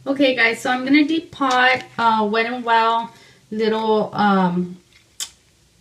Okay guys, so I'm going to depot Wet n Wild little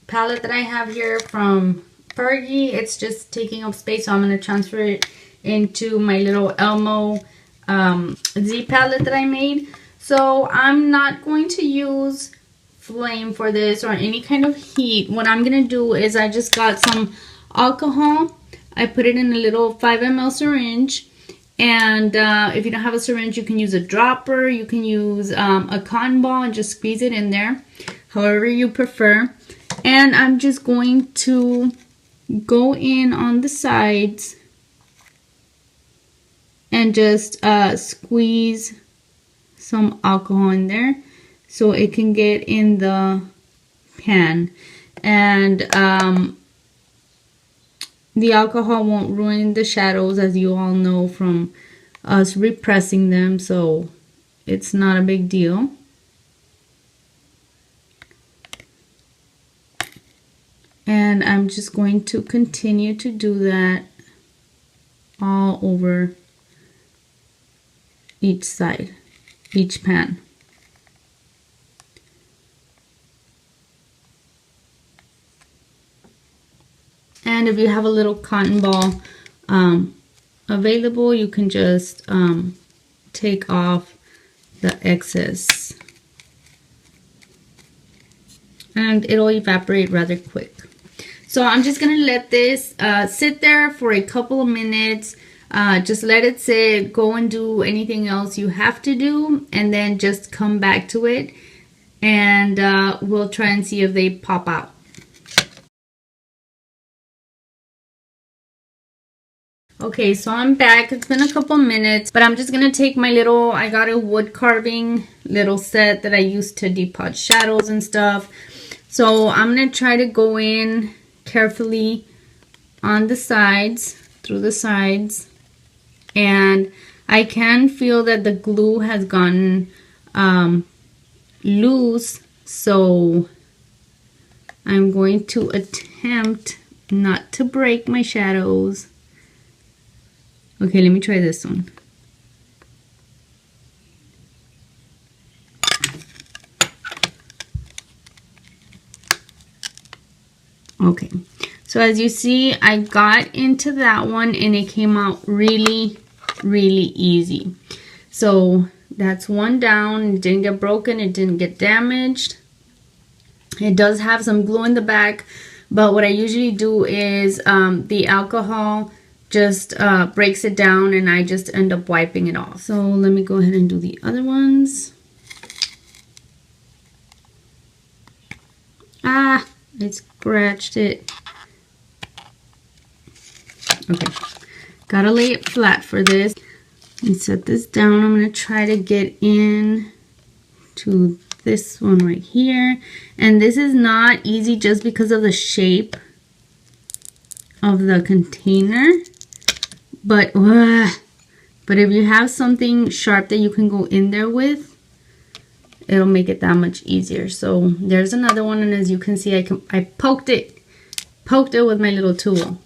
palette that I have here from Fergie. It's just taking up space, so I'm going to transfer it into my little Elmo Z palette that I made. So I'm not going to use flame for this or any kind of heat. What I'm going to do is I just got some alcohol. I put it in a little 5 ml syringe. And if you don't have a syringe, you can use a dropper. You can use a cotton ball and just squeeze it in there, however you prefer. And I'm just going to go in on the sides and just squeeze some alcohol in there so it can get in the pan. And the alcohol won't ruin the shadows, as you all know from us repressing them, so it's not a big deal. And I'm just going to continue to do that all over each side, each pan. And if you have a little cotton ball available, you can just take off the excess. And it'll evaporate rather quick. So I'm just going to let this sit there for a couple of minutes. Just let it sit, go and do anything else you have to do, and then just come back to it. And we'll try and see if they pop out. Okay, so I'm back. It's been a couple minutes, but I'm just going to take my little, I got a wood carving little set that I used to depot shadows and stuff. So I'm going to try to go in carefully on the sides, through the sides. And I can feel that the glue has gotten loose. So I'm going to attempt not to break my shadows. Okay, let me try this one. Okay, so as you see, I got into that one and it came out really, really easy. So that's one down. It didn't get broken. It didn't get damaged. It does have some glue in the back, but what I usually do is the alcohol just breaks it down and I just end up wiping it off. So let me go ahead and do the other ones. Ah, I scratched it. Okay, gotta lay it flat for this and set this down. I'm gonna try to get in to this one right here. And this is not easy just because of the shape of the container. But if you have something sharp that you can go in there with, it'll make it that much easier. So there's another one, and as you can see, I poked it with my little tool.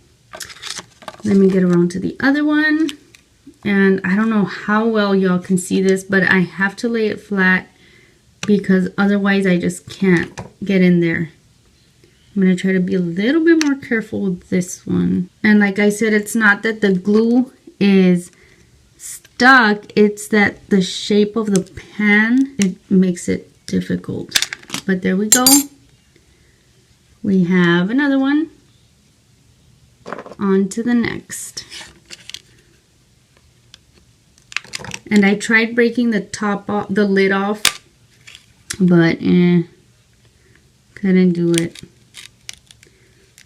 Let me get around to the other one. And I don't know how well y'all can see this, but I have to lay it flat because otherwise I just can't get in there. I'm going to try to be a little bit more careful with this one. And like I said, it's not that the glue is stuck, it's that the shape of the pan, it makes it difficult. But there we go. We have another one. On to the next. And I tried breaking the top off, the lid off, but couldn't do it.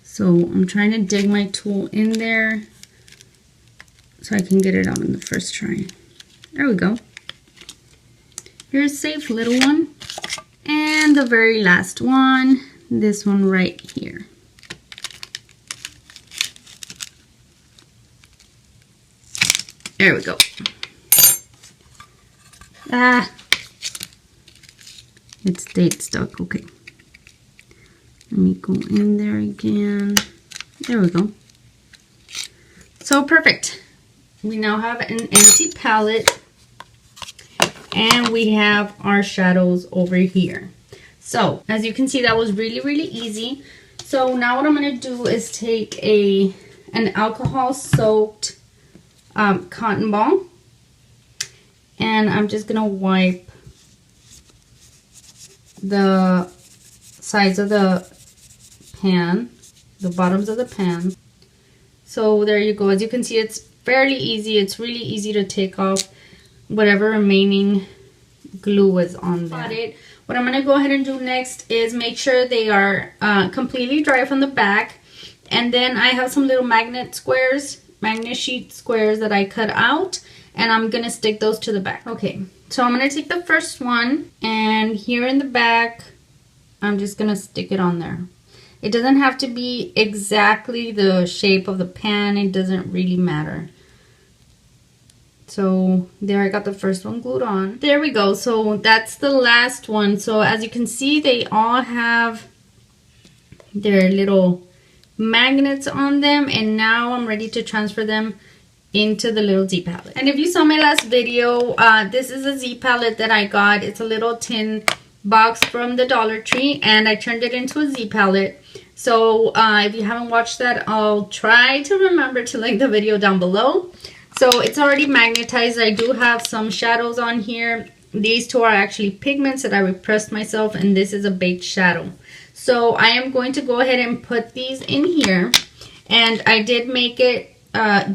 So I'm trying to dig my tool in there so I can get it out in the first try. There we go. Here's a safe little one. And the very last one, this one right here. There we go. Ah, it stayed stuck. Okay. Let me go in there again. There we go. So perfect. We now have an empty palette. And we have our shadows over here. So as you can see, that was really, really easy. So now what I'm going to do is take an alcohol soaked cotton ball, and I'm just going to wipe the sides of the pan, the bottoms of the pan. So there you go. As you can see, it's fairly easy. It's really easy to take off whatever remaining glue is on there. What I'm going to go ahead and do next is make sure they are completely dry from the back. And then I have some little magnet sheet squares that I cut out, and I'm going to stick those to the back. Okay, so I'm going to take the first one, and here in the back, I'm just going to stick it on there. It doesn't have to be exactly the shape of the pan. It doesn't really matter. So there, I got the first one glued on. There we go. So that's the last one. So as you can see, they all have their little magnets on them. And now I'm ready to transfer them into the little Z palette. And if you saw my last video, this is a Z palette that I got. It's a little tin box from the Dollar Tree, and I turned it into a Z palette. So if you haven't watched that, I'll try to remember to link the video down below. So it's already magnetized. I do have some shadows on here. These two are actually pigments that I repressed myself, and this is a baked shadow. So I am going to go ahead and put these in here, and I did make it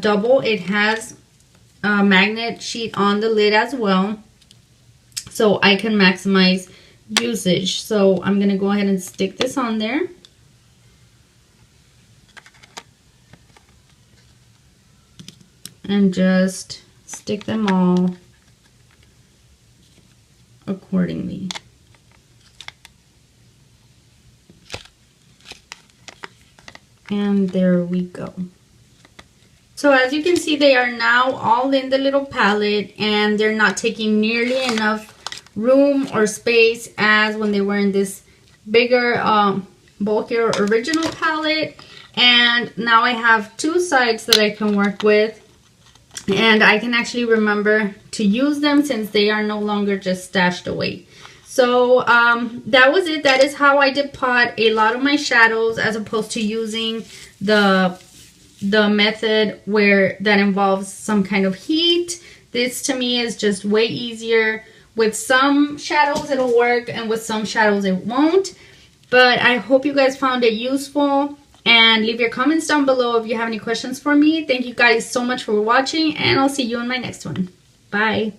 double. It has a magnet sheet on the lid as well, so I can maximize usage. So I'm going to go ahead and stick this on there. And just stick them all accordingly. And there we go. So as you can see, they are now all in the little palette, and they're not taking nearly enough room or space as when they were in this bigger, bulkier original palette. And now I have two sides that I can work with. And I can actually remember to use them since they are no longer just stashed away. So that was it. That is how I did pot a lot of my shadows, as opposed to using the method that involves some kind of heat. This to me is just way easier. With some shadows it'll work, and with some shadows it won't. But I hope you guys found it useful. And leave your comments down below if you have any questions for me. Thank you guys so much for watching, and I'll see you in my next one. Bye.